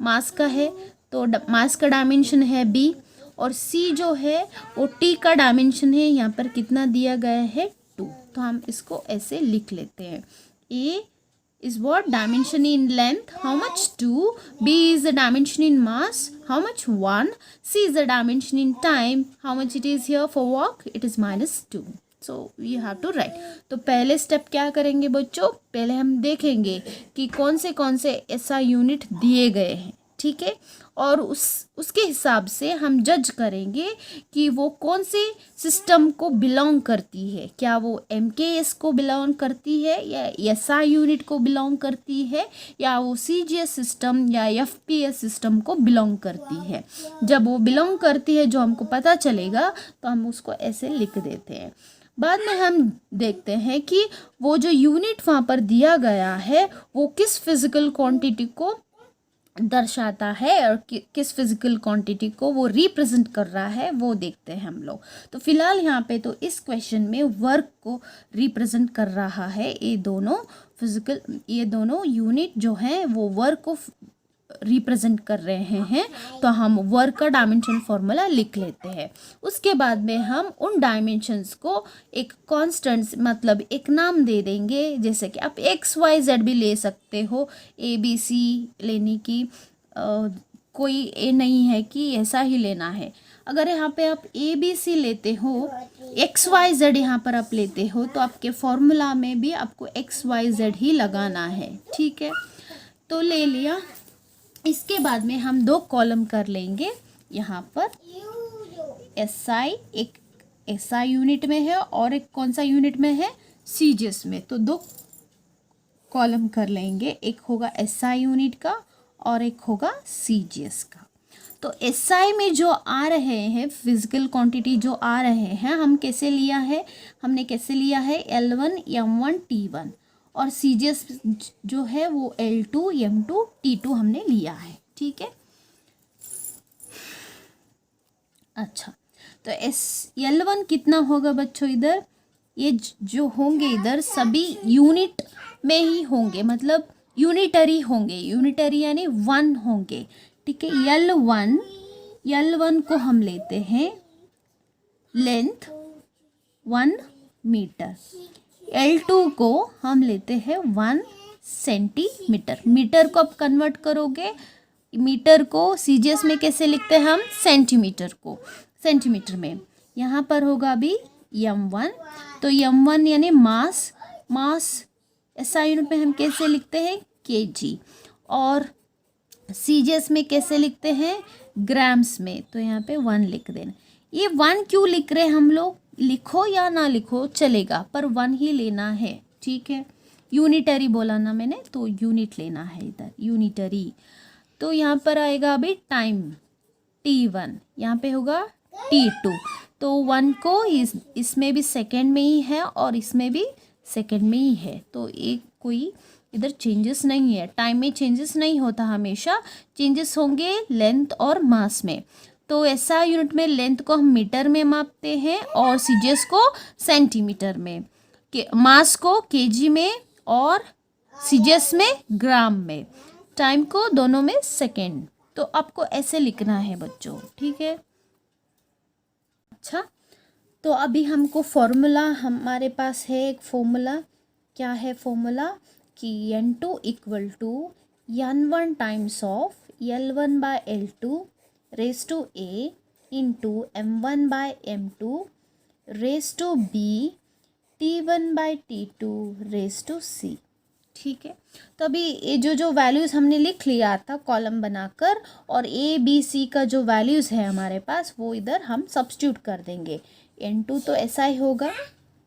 मास का है, तो मास का डायमेंशन है b. और c जो है वो t का डायमेंशन है, यहाँ पर कितना दिया गया है? 2. तो हम इसको ऐसे लिख लेते हैं. a is what? Dimension in length, how much? 2. b is the dimension in mass, how much? 1. c is the dimension in time, how much it is here for work? It is -2. so we have to write. तो पहले step क्या करेंगे बच्चों? पहले हम देखेंगे कि कौन से ऐसा यूनिट दिए गए हैं, ठीक है, और उसके हिसाब से हम जज करेंगे कि वो कौन से सिस्टम को बिलोंग करती है. क्या वो MKS को बिलोंग करती है, या SI यूनिट को बिलोंग करती है, या वो CGS सिस्टम या FPS सिस्टम को बिलोंग करती है. जब वो बिलोंग करती है, जो हमको पता चलेगा, तो हम उसको ऐसे लिख देते हैं. बाद में हम देखते हैं कि वो जो यूनिट वहाँ पर दिया गया है वो किस फिज़िकल क्वांटिटी को दर्शाता है और किस फिज़िकल क्वांटिटी को वो रिप्रेजेंट कर रहा है, वो देखते हैं हम लोग. तो फिलहाल यहाँ पे तो इस क्वेश्चन में वर्क को रिप्रेजेंट कर रहा है ये दोनों यूनिट जो हैं वो वर्क को रिप्रेजेंट कर रहे हैं. तो हम वर्क का डायमेंशन फॉर्मूला लिख लेते हैं. उसके बाद में हम उन डायमेंशंस को एक कांस्टेंट, मतलब एक नाम दे देंगे. जैसे कि आप XYZ भी ले सकते हो, ABC लेने की कोई ए नहीं है कि ऐसा ही लेना है. अगर यहाँ पे आप ABC लेते हो, XYZ यहाँ पर आप लेते हो, तो आपके फॉर्मूला में भी आपको XYZ ही लगाना है, ठीक है. तो ले लिया. इसके बाद में हम 2 कॉलम कर लेंगे. यहाँ पर SI एक SI यूनिट में है और एक कौन सा यूनिट में है? CGS में. तो 2 कॉलम कर लेंगे, एक होगा SI यूनिट का और एक होगा CGS का. तो SI में जो आ रहे हैं फिजिकल क्वांटिटी जो आ रहे हैं, हम कैसे लिया है? हमने कैसे लिया है? L1 M1 T1, और CGS जो है वो L2 M2 T2 हमने लिया है, ठीक है. अच्छा, तो L1 कितना होगा बच्चों? इधर ये जो होंगे इधर सभी यूनिट में ही होंगे, मतलब यूनिटरी होंगे. यूनिटरी यानी 1 होंगे, ठीक है. L1 को हम लेते हैं लेंथ 1 मीटर. L2 को हम लेते हैं 1 सेंटीमीटर. मीटर को आप कन्वर्ट करोगे, मीटर को CGS में कैसे लिखते हैं हम? सेंटीमीटर को सेंटीमीटर में. यहाँ पर होगा अभी M1. तो M1 यानी मास SI यूनिट में हम कैसे लिखते हैं? kg. और CGS में कैसे लिखते हैं? ग्राम्स में. तो यहाँ पे 1 लिख देना. ये 1 क्यों लिख रहे हैं हम लोग? लिखो या ना लिखो चलेगा, पर 1 ही लेना है, ठीक है. यूनिटरी बोला ना मैंने, तो यूनिट लेना है इधर, यूनिटरी। तो यहाँ पर आएगा अभी टाइम T1, यहाँ पे होगा T2। तो 1 को इसमें भी सेकेंड में ही है और इसमें भी सेकेंड में ही है, तो एक कोई इधर चेंजेस नहीं है। टाइम में चेंजेस नहीं होता, हमेशा चेंजेस होंगे लेंथ और मास में। तो ऐसा यूनिट में लेंथ को हम मीटर में मापते हैं और सीजीएस को सेंटीमीटर में, मास को केजी में और सीजीएस में ग्राम में, टाइम को दोनों में सेकेंड। तो आपको ऐसे लिखना है बच्चों, ठीक है। अच्छा, तो अभी हमको फॉर्मूला हमारे पास है, एक फॉर्मूला। क्या है फॉर्मूला? कि N2 equal to N1 times of L1 by L2 raise to A into M1 by M2 raise to B T1 by T2 raise to C। ठीक है, तो अभी ये जो वैल्यूज़ हमने लिख लिया था कॉलम बनाकर, और A B C का जो वैल्यूज़ है हमारे पास वो इधर हम सब्स्टिट्यूट कर देंगे। N2 तो ऐसा ही होगा,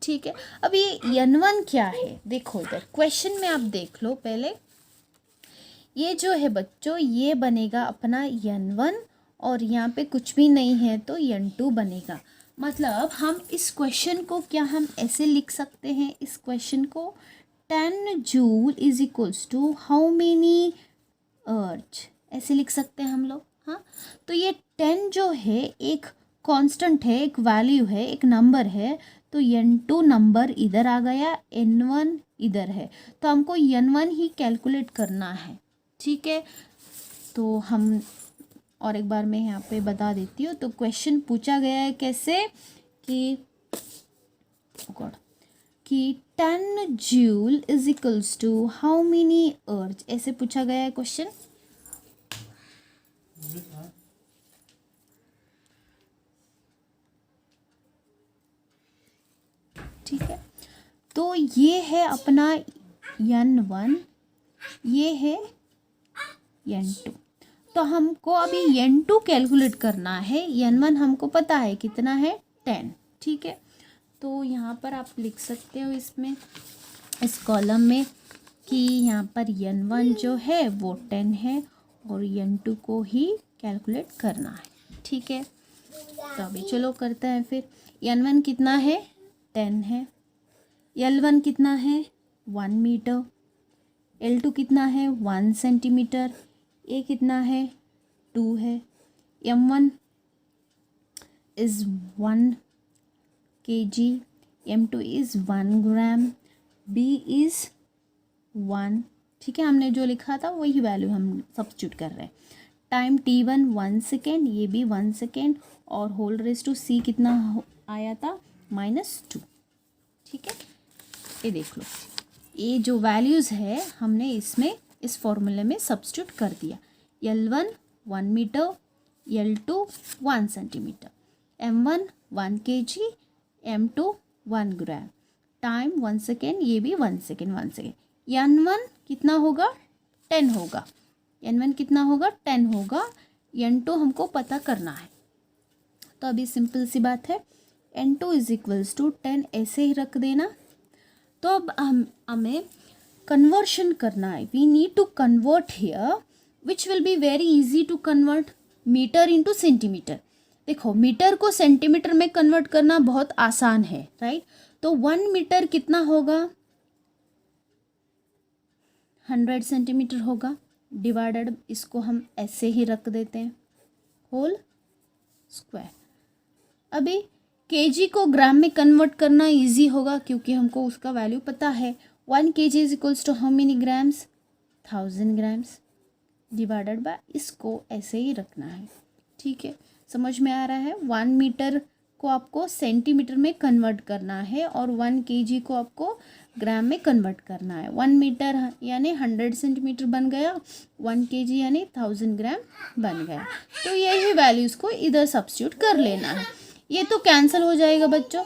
ठीक है। अब ये N1 क्या है, देखो इधर क्वेश्चन में आप देख लो पहले। ये जो है बच्चों, ये बनेगा अपना N1 और यहाँ पे कुछ भी नहीं है तो N2 बनेगा। मतलब हम इस क्वेश्चन को क्या हम ऐसे लिख सकते हैं, इस क्वेश्चन को 10 joule is equals to how many erg, ऐसे लिख सकते हैं हम लोग। हाँ, तो ये 10 जो है एक कांस्टेंट है, एक वैल्यू है, एक नंबर है। तो N2 नंबर इधर आ गया, N1 इधर है, तो हमको N1 ही कैलकुलेट करना है, ठीक है। तो हम और एक बार मैं यहाँ पे बता देती हूँ। तो क्वेश्चन पूछा गया है कैसे कि कि 10 joule is equals to how many erg, ऐसे पूछा गया है क्वेश्चन। ठीक है, तो ये है अपना N1, ये है N2। तो हमको अभी N2 कैलकुलेट करना है। N1 हमको पता है कितना है, 10, ठीक है। तो यहाँ पर आप लिख सकते हो इसमें, इस कॉलम में, कि यहाँ पर N1 जो है वो 10 है और N2 को ही कैलकुलेट करना है, ठीक है। तो अभी चलो करते हैं फिर। N1 कितना है, 10 है। L1 कितना है, 1 मीटर। L2 कितना है, 1 सेंटीमीटर। A कितना है, 2 है। M1 is 1 kg, M2 is 1 gram, B is 1, ठीक है। हमने जो लिखा था वही वैल्यू हम सब्स्टिट्यूट कर रहे हैं। टाइम T1 1 सेकेंड, ये भी 1 सेकेंड, और होल रेस टू C कितना आया था, -2, ठीक है। ये देख लो, ये जो वैल्यूज़ है हमने इसमें इस फॉर्मूले में सब्स्टिट्यूट कर दिया। L1 1 metre, L2 1 centimetre, M1 1 kg, M2 1 gram, time 1 second, ये भी 1 सेकेंड 1 सेकेंड। N1 कितना होगा, 10 होगा। N1 कितना होगा, 10 होगा। N2 हमको पता करना है। तो अभी सिंपल सी बात है, N2 इज इक्वल्स टू 10 ऐसे ही रख देना। तो अब हमें कन्वर्शन करना है। We need to convert here, which will be very easy to convert, metre into centimetre. देखो, मीटर को सेंटीमीटर में कन्वर्ट करना बहुत आसान है, राइट। तो 1 मीटर कितना होगा, 100 सेंटीमीटर होगा, डिवाइडेड, इसको हम ऐसे ही रख देते हैं, होल स्क्वायर। अभी केजी को ग्राम में कन्वर्ट करना इजी होगा क्योंकि हमको उसका वैल्यू पता है। 1 kg is equals to how many grams, 1000 grams, divided by, इसको ऐसे ही रखना है, ठीक है। समझ में आ रहा है। 1 मीटर को आपको सेंटीमीटर में कन्वर्ट करना है और 1 kg को आपको ग्राम में कन्वर्ट करना है। 1 मीटर यानी 100 सेंटीमीटर बन गया, 1 kg यानी 1000 ग्राम बन गया। तो यही वैल्यूज़ को इधर सब्स्टिट्यूट कर लेना है। ये तो कैंसिल हो जाएगा बच्चों,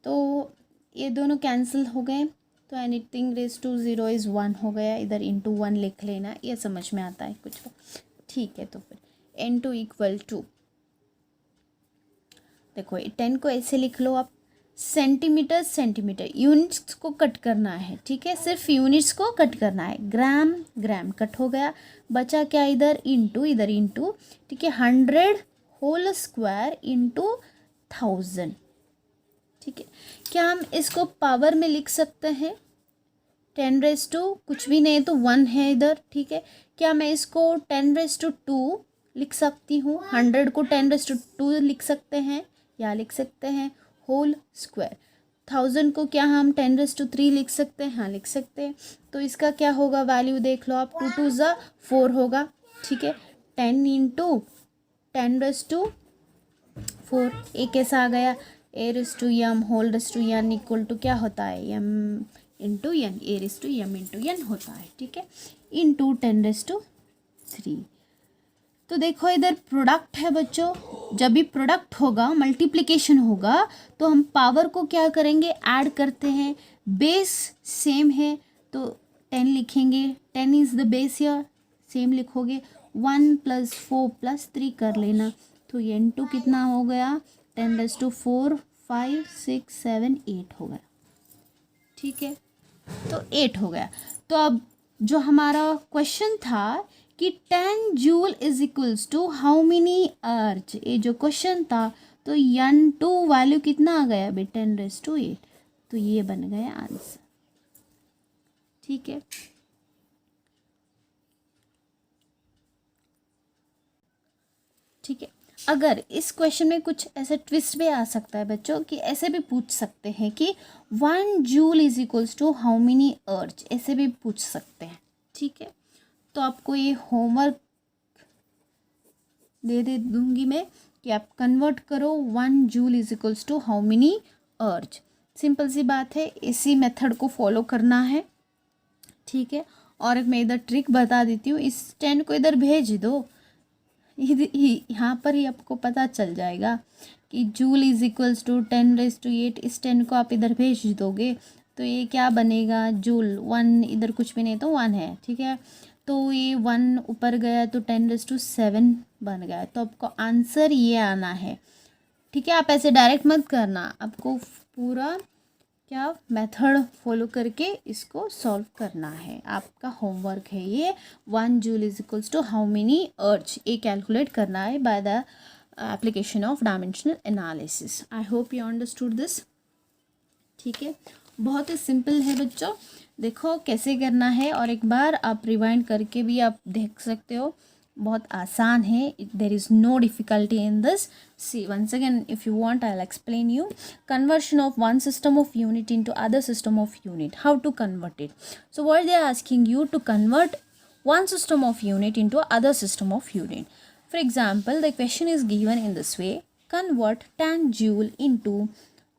तो ये दोनों कैंसिल हो गए। तो एनीथिंग रेस टू 0 इज़ 1 हो गया, इधर इंटू 1 लिख लेना, ये समझ में आता है कुछ, ठीक है। तो फिर N2 इक्वल टू, देखो 10 को ऐसे लिख लो आप, सेंटीमीटर सेंटीमीटर, यूनिट्स को कट करना है, ठीक है, सिर्फ यूनिट्स को कट करना है। ग्राम ग्राम कट हो गया, बचा क्या इधर, इंटू, इधर इंटू, ठीक है, 100 होल स्क्वायर इंटू 1000, ठीक है। क्या हम इसको पावर में लिख सकते हैं, 10 कुछ भी नहीं तो 1 है इधर, ठीक है। क्या मैं इसको 10 लिख सकती हूँ, 100 को 10 लिख सकते हैं, या लिख सकते हैं होल स्क्वायर। 1000 को क्या हम 10 लिख सकते हैं, हाँ लिख सकते हैं। तो इसका क्या होगा वैल्यू देख लो आप, 2 2 ज़ा 4 होगा, ठीक है। 10 इंटू 10 4, ए कैसा आ गया, A raise to M whole raise to N equal to क्या होता है, M into N, A raise to M into N होता है, ठीक है, इंटू 10 3। तो देखो इधर प्रोडक्ट है बच्चों, जब भी प्रोडक्ट होगा, मल्टीप्लिकेशन होगा, तो हम पावर को क्या करेंगे, ऐड करते हैं। बेस सेम है तो 10 लिखेंगे, 10 इज़ द बेस, या सेम लिखोगे। 1 + 4 + 3 कर लेना, तो n2 कितना हो गया, 10 4 5 6 7 8 हो गया, ठीक है, तो 8 हो गया। तो अब जो हमारा क्वेश्चन था कि 10 joule is equals to how many erg, ये जो क्वेश्चन था, तो n2 वैल्यू कितना आ गया अभी, 10⁸, तो ये बन गया आंसर, ठीक है। ठीक है, अगर इस क्वेश्चन में कुछ ऐसे ट्विस्ट भी आ सकता है बच्चों, कि ऐसे भी पूछ सकते हैं कि 1 joule is equals to how many erg, ऐसे भी पूछ सकते हैं, ठीक है। तो आपको ये होमवर्क दे दूंगी मैं कि आप कन्वर्ट करो 1 joule is equals to how many erg. Simple सी बात है, इसी मेथड को फॉलो करना है, ठीक है। और मैं इधर ट्रिक बता देती हूँ, इस 10 को इधर भेज दो, यहाँ पर ही आपको पता चल जाएगा कि जूल इज इक्वल्स टू 10⁸। इस 10 को आप इधर भेज दोगे तो ये क्या बनेगा, जूल, 1 इधर कुछ भी नहीं तो 1 है, ठीक है। तो ये 1 ऊपर गया तो 10⁷ बन गया, तो आपको आंसर ये आना है, ठीक है। आप ऐसे डायरेक्ट मत करना, आपको पूरा क्या मेथड फॉलो करके इसको सॉल्व करना है, आपका होमवर्क है ये। 1 joule is equals to how many erg, ये कैलकुलेट करना है by the application of dimensional analysis. I hope you understood this, ठीक है। बहुत ही सिंपल है बच्चों, देखो कैसे करना है, और एक बार आप रिवाइंड करके भी आप देख सकते हो, बहुत आसान है, there is no difficulty in this. See once again if you want I'll explain you conversion of one system of unit into other system of unit, how to convert it. So what they are asking you to convert one system of unit into other system of unit. For example, the question is given in this way: convert 10 joule into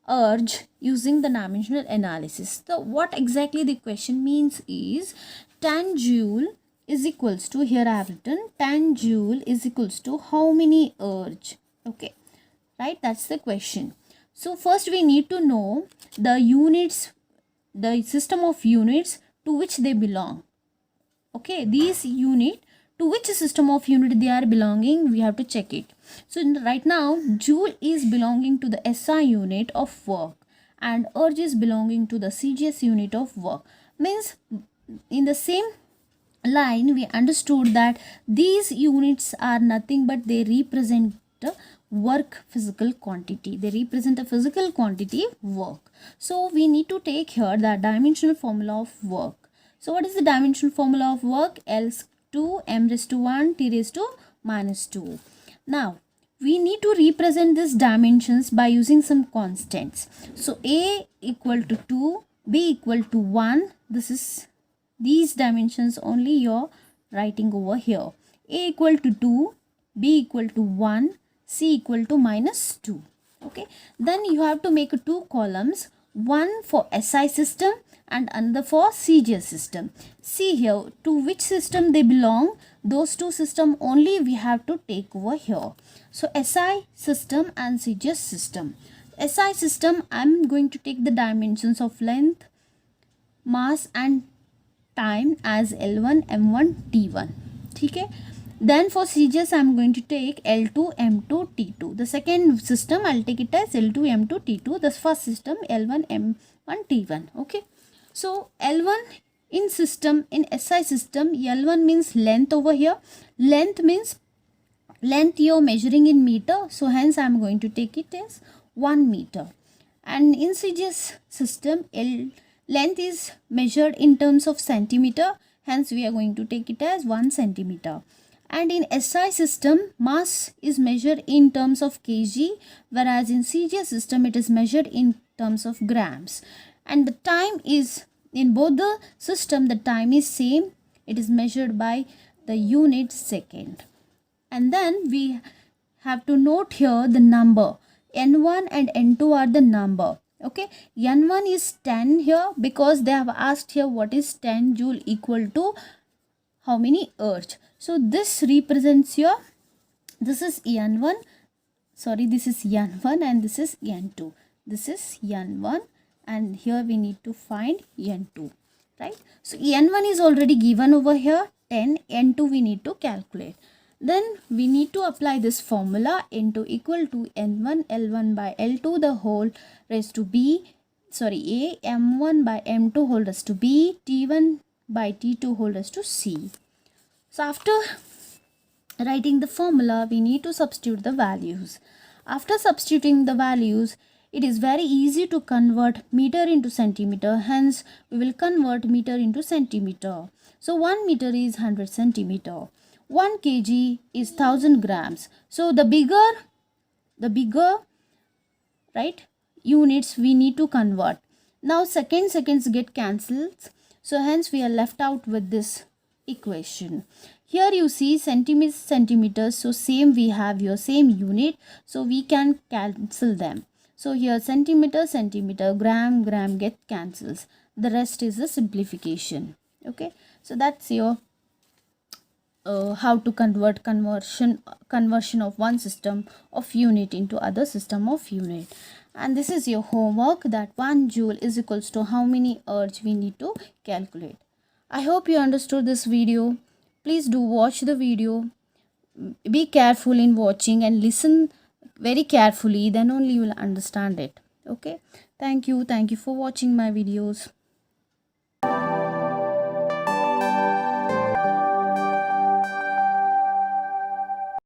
urge using the dimensional analysis. So what exactly the question means is 10 joule is equals to, here I have written 10 joule is equals to how many urge, okay, right, that's the question. So first we need to know the units, the system of units to which they belong, okay, these unit to which system of unit they are belonging, we have to check it. So right now joule is belonging to the SI unit of work and urge is belonging to the CGS unit of work, means in the same line we understood that these units are nothing but they represent work physical quantity, they represent a physical quantity work. So we need to take here the dimensional formula of work. So what is the dimensional formula of work? L2 m⁻⁴ t⁻². Now we need to represent these dimensions by using some constants. So a equal to 2, b equal to 1, this is these dimensions only you're writing over here. A equal to 2, b equal to 1, c equal to -2, okay. Then you have to make 2 columns, one for SI system and another for CGS system. See here to which system they belong, those 2 system only we have to take over here. So SI system and CGS system. SI system, I'm going to take the dimensions of length, mass and time as L1 M1 T1, ठीक है। Then for CGS I'm going to take L2 M2 T2. The second system I'll take it as L2 M2 T2. The first system L1 M1 T1. Okay. So L1 in system, in SI system, L1 means length over here. Length means length you're measuring in meter. So hence I'm going to take it as 1 meter. And in CGS system, length is measured in terms of centimeter. Hence we are going to take it as 1 centimeter. And in SI system, mass is measured in terms of kg, whereas in CGS system it is measured in terms of grams. And the time is, in both the system, the time is same. It is measured by the unit second. And then we have to note here the number. N1 and N2 are the number. Okay, N1 is 10 here because they have asked here what is 10 joule equal to how many earth. So this represents your, this is N1, sorry, this is N1 and this is N2. This is N1 and here we need to find N2, right? So N1 is already given over here, 10, N2 we need to calculate. Then we need to apply this formula, N2 equal to N1 L1 by L2 the whole raised to B, sorry, A, M1 by M2 whole raised to B, T1 by T2 whole raised to C. So after writing the formula, we need to substitute the values. After substituting the values, it is very easy to convert meter into centimeter. Hence, we will convert meter into centimeter. So 1 meter is 100 centimeter. 1 kg is 1000 grams. So the bigger, right, units we need to convert. Now seconds get cancelled. So hence we are left out with this equation. Here you see centimeters. So same, we have your same unit. So we can cancel them. So here centimeter, gram get cancels. The rest is a simplification. Okay. So that's your how to conversion of one system of unit into other system of unit. And this is your homework, that 1 joule is equals to how many ergs we need to calculate. I hope you understood this video. Please do watch the video. Be careful in watching and listen very carefully, then only you will understand it. Okay. Thank you for watching my videos.